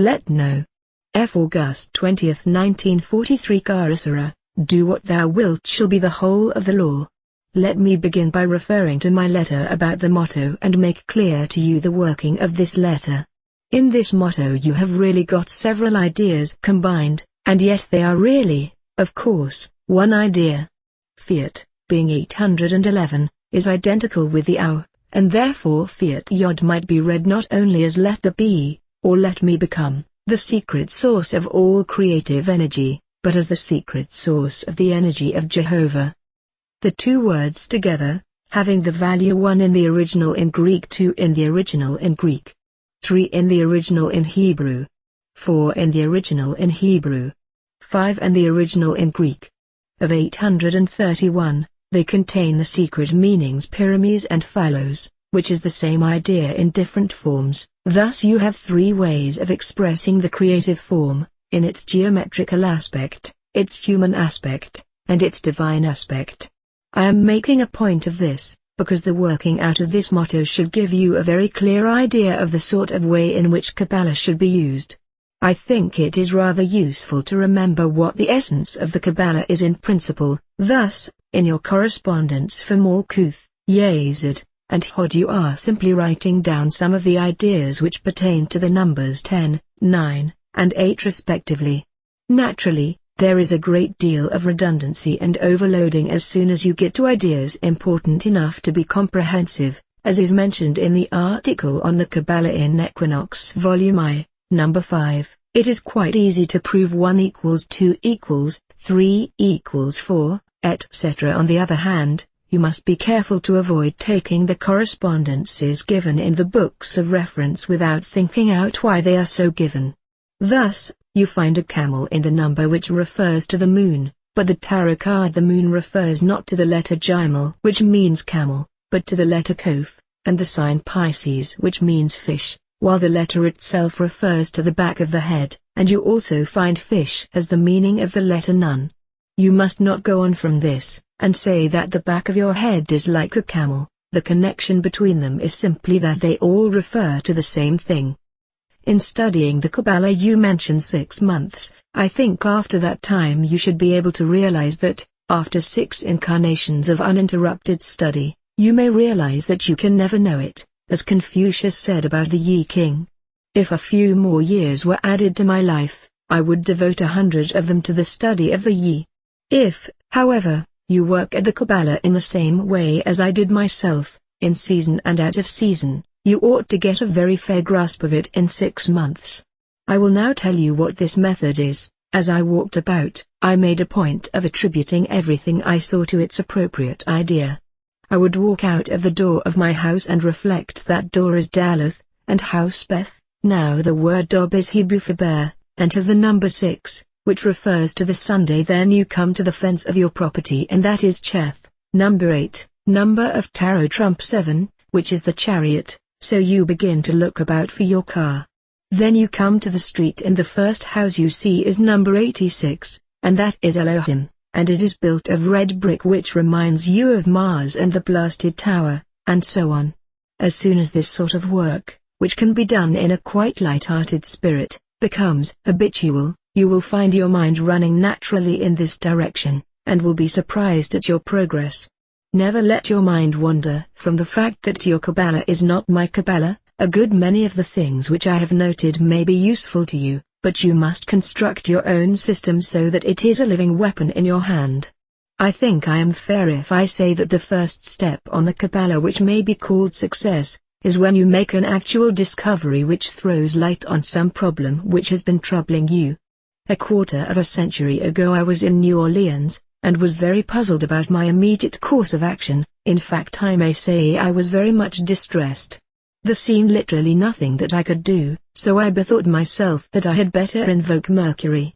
Let no. F. August 20, 1943. Karasara, do what thou wilt shall be the whole of the law. Let me begin by referring to my letter about the motto and make clear to you the working of this letter. In this motto you have really got several ideas combined, and yet they are really, of course, one idea. Fiat, being 811, is identical with the OW, and therefore Fiat Yod might be read not only as let there be, or let me become, the secret source of all creative energy, but as the secret source of the energy of Jehovah. The two words together, having the value 1 in the original in Greek, 2 in the original in Greek, 3 in the original in Hebrew, 4 in the original in Hebrew, 5 in the original in Greek. Of 831, they contain the secret meanings Pyrames and Philos, which is the same idea in different forms. Thus you have 3 ways of expressing the creative form, in its geometrical aspect, its human aspect, and its divine aspect. I am making a point of this, because the working out of this motto should give you a very clear idea of the sort of way in which Kabbalah should be used. I think it is rather useful to remember what the essence of the Kabbalah is in principle. Thus, in your correspondence for Malkuth, Yesod, and Hod you are simply writing down some of the ideas which pertain to the numbers 10, 9, and 8 respectively. Naturally, there is a great deal of redundancy and overloading as soon as you get to ideas important enough to be comprehensive, as is mentioned in the article on the Kabbalah in Equinox Volume I, Number 5. It is quite easy to prove 1 equals 2 equals 3 equals 4, etc. On the other hand, you must be careful to avoid taking the correspondences given in the books of reference without thinking out why they are so given. Thus, you find a camel in the number which refers to the moon, but the tarot card the moon refers not to the letter Gimel, which means camel, but to the letter Kaf, and the sign Pisces, which means fish, while the letter itself refers to the back of the head, and you also find fish as the meaning of the letter Nun. You must not go on from this, and say that the back of your head is like a camel. The connection between them is simply that they all refer to the same thing. In studying the Kabbalah you mention 6 months. I think after that time you should be able to realize that, after 6 incarnations of uninterrupted study, you may realize that you can never know it, as Confucius said about the Yi King. If a few more years were added to my life, I would devote 100 of them to the study of the Yi. If, however, you work at the Kabbalah in the same way as I did myself, in season and out of season, you ought to get a very fair grasp of it in 6 months. I will now tell you what this method is. As I walked about, I made a point of attributing everything I saw to its appropriate idea. I would walk out of the door of my house and reflect that door is Daloth, and house Beth. Now the word Dob is Hebrew for bear, and has the number 6, which refers to the Sunday. Then you come to the fence of your property, and that is Cheth. Number 8, number of tarot trump 7, which is the chariot. So you begin to look about for your car. Then you come to the street, and the first house you see is number 86, and that is Elohim, and it is built of red brick which reminds you of Mars and the blasted tower, and so on. As soon as this sort of work, which can be done in a quite light-hearted spirit, becomes habitual, you will find your mind running naturally in this direction, and will be surprised at your progress. Never let your mind wander from the fact that your Kabbalah is not my Kabbalah. A good many of the things which I have noted may be useful to you, but you must construct your own system so that it is a living weapon in your hand. I think I am fair if I say that the first step on the Kabbalah, which may be called success, is when you make an actual discovery which throws light on some problem which has been troubling you. A quarter of a century ago I was in New Orleans, and was very puzzled about my immediate course of action. In fact, I may say I was very much distressed. There seemed literally nothing that I could do, so I bethought myself that I had better invoke Mercury.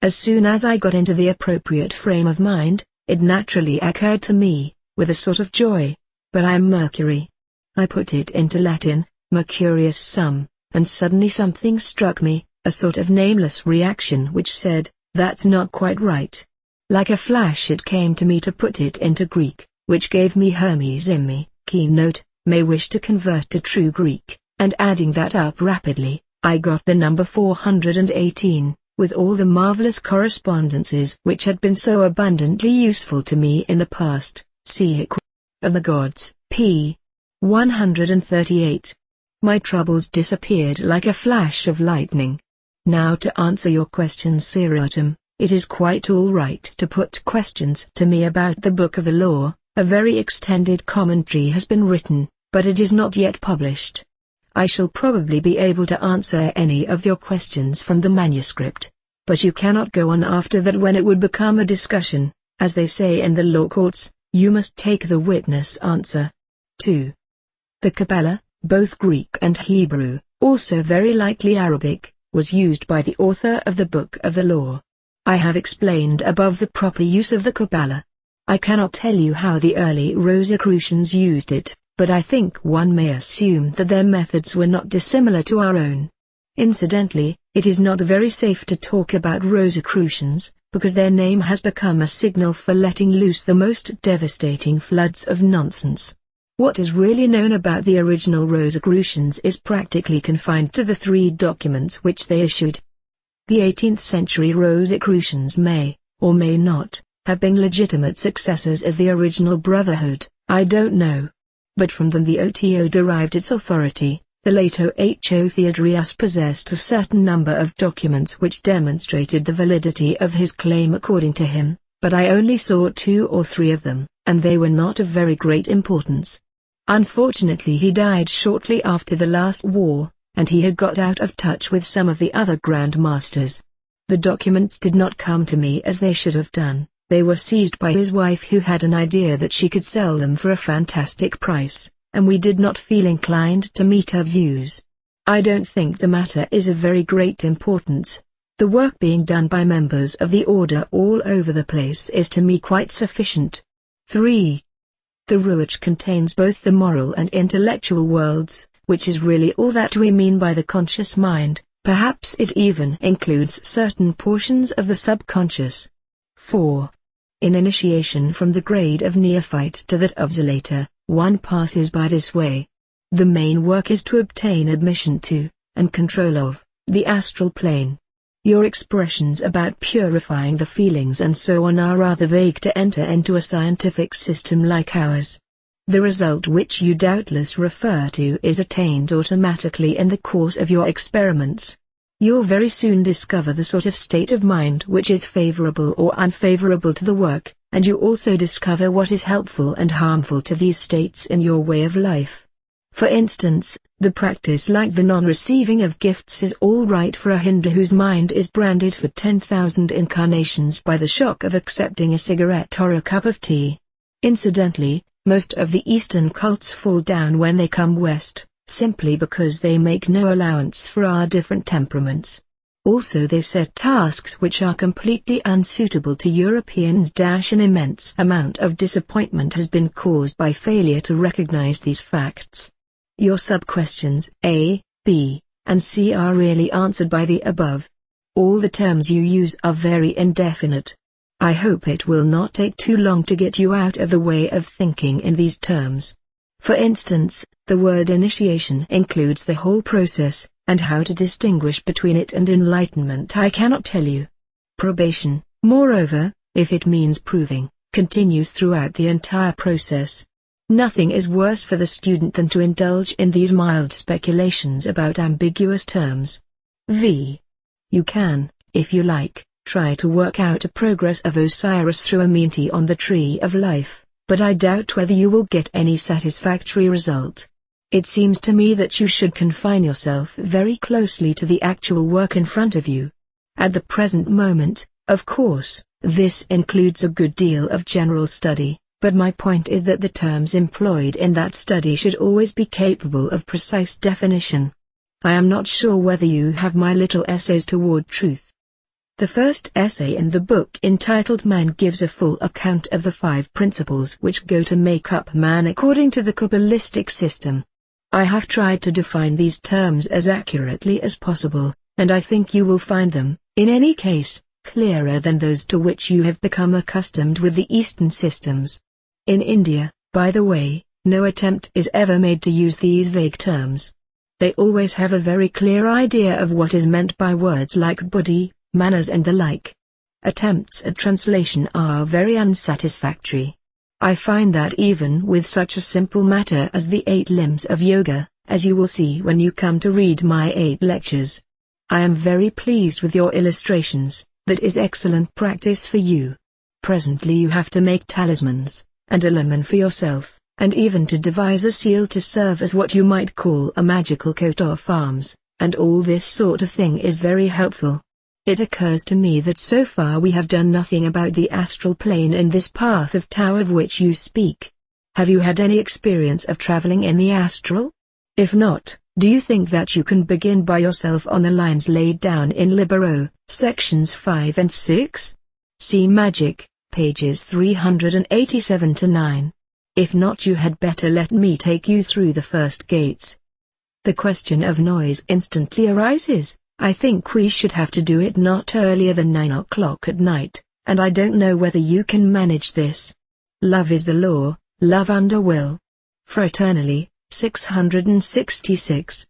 As soon as I got into the appropriate frame of mind, it naturally occurred to me, with a sort of joy, but I am Mercury. I put it into Latin, Mercurius sum, and suddenly something struck me, a sort of nameless reaction which said, that's not quite right. Like a flash it came to me to put it into Greek, which gave me Hermes Immi, keynote, may wish to convert to true Greek, and adding that up rapidly, I got the number 418, with all the marvelous correspondences which had been so abundantly useful to me in the past, see of the gods, p. 138. My troubles disappeared like a flash of lightning. Now to answer your questions seriatim, it is quite all right to put questions to me about the Book of the Law. A very extended commentary has been written, but it is not yet published. I shall probably be able to answer any of your questions from the manuscript, but you cannot go on after that when it would become a discussion, as they say in the law courts. You must take the witness answer. 2. The cabala, both Greek and Hebrew, also very likely Arabic, was used by the author of the Book of the Law. I have explained above the proper use of the cabala. I cannot tell you how the early Rosicrucians used it, but I think one may assume that their methods were not dissimilar to our own. Incidentally, it is not very safe to talk about Rosicrucians, because their name has become a signal for letting loose the most devastating floods of nonsense. What is really known about the original Rosicrucians is practically confined to the 3 documents which they issued. The 18th century Rosicrucians may, or may not, have been legitimate successors of the original Brotherhood, I don't know. But from them the OTO derived its authority. The late O.H.O. Theodorius possessed a certain number of documents which demonstrated the validity of his claim according to him, but I only saw 2 or 3 of them, and they were not of very great importance. Unfortunately he died shortly after the last war, and he had got out of touch with some of the other Grand Masters. The documents did not come to me as they should have done. They were seized by his wife, who had an idea that she could sell them for a fantastic price, and we did not feel inclined to meet her views. I don't think the matter is of very great importance. The work being done by members of the order all over the place is to me quite sufficient. 3. The Ruach contains both the moral and intellectual worlds, which is really all that we mean by the conscious mind. Perhaps it even includes certain portions of the subconscious. 4. In initiation from the grade of neophyte to that of zelator, one passes by this way. The main work is to obtain admission to, and control of, the astral plane. Your expressions about purifying the feelings and so on are rather vague to enter into a scientific system like ours. The result which you doubtless refer to is attained automatically in the course of your experiments. You'll very soon discover the sort of state of mind which is favorable or unfavorable to the work, and you also discover what is helpful and harmful to these states in your way of life. For instance, the practice like the non-receiving of gifts is all right for a Hindu whose mind is branded for 10,000 incarnations by the shock of accepting a cigarette or a cup of tea. Incidentally, most of the Eastern cults fall down when they come west, simply because they make no allowance for our different temperaments. Also they set tasks which are completely unsuitable to Europeans. An immense amount of disappointment has been caused by failure to recognize these facts. Your sub-questions A, B, and C are really answered by the above. All the terms you use are very indefinite. I hope it will not take too long to get you out of the way of thinking in these terms. For instance, the word initiation includes the whole process, and how to distinguish between it and enlightenment I cannot tell you. Probation, moreover, if it means proving, continues throughout the entire process. Nothing is worse for the student than to indulge in these mild speculations about ambiguous terms. V. You can, if you like, try to work out a progress of Osiris through a meanty on the tree of life, but I doubt whether you will get any satisfactory result. It seems to me that you should confine yourself very closely to the actual work in front of you. At the present moment, of course, this includes a good deal of general study, but my point is that the terms employed in that study should always be capable of precise definition. I am not sure whether you have my little essays toward truth. The first essay in the book entitled Man gives a full account of the 5 principles which go to make up man according to the Kabbalistic system. I have tried to define these terms as accurately as possible, and I think you will find them, in any case, clearer than those to which you have become accustomed with the Eastern systems. In India, by the way, no attempt is ever made to use these vague terms. They always have a very clear idea of what is meant by words like buddhi, manners and the like. Attempts at translation are very unsatisfactory. I find that even with such a simple matter as the 8 limbs of yoga, as you will see when you come to read my 8 lectures. I am very pleased with your illustrations, that is excellent practice for you. Presently you have to make talismans, and a leman for yourself, and even to devise a seal to serve as what you might call a magical coat of arms, and all this sort of thing is very helpful. It occurs to me that so far we have done nothing about the astral plane in this path of Tao of which you speak. Have you had any experience of traveling in the astral? If not, do you think that you can begin by yourself on the lines laid down in Libero, sections 5 and 6? See Magick, pages 387-9. If not, you had better let me take you through the first gates. The question of noise instantly arises. I think we should have to do it not earlier than 9 o'clock at night, and I don't know whether you can manage this. Love is the law, love under will. Fraternally, 666.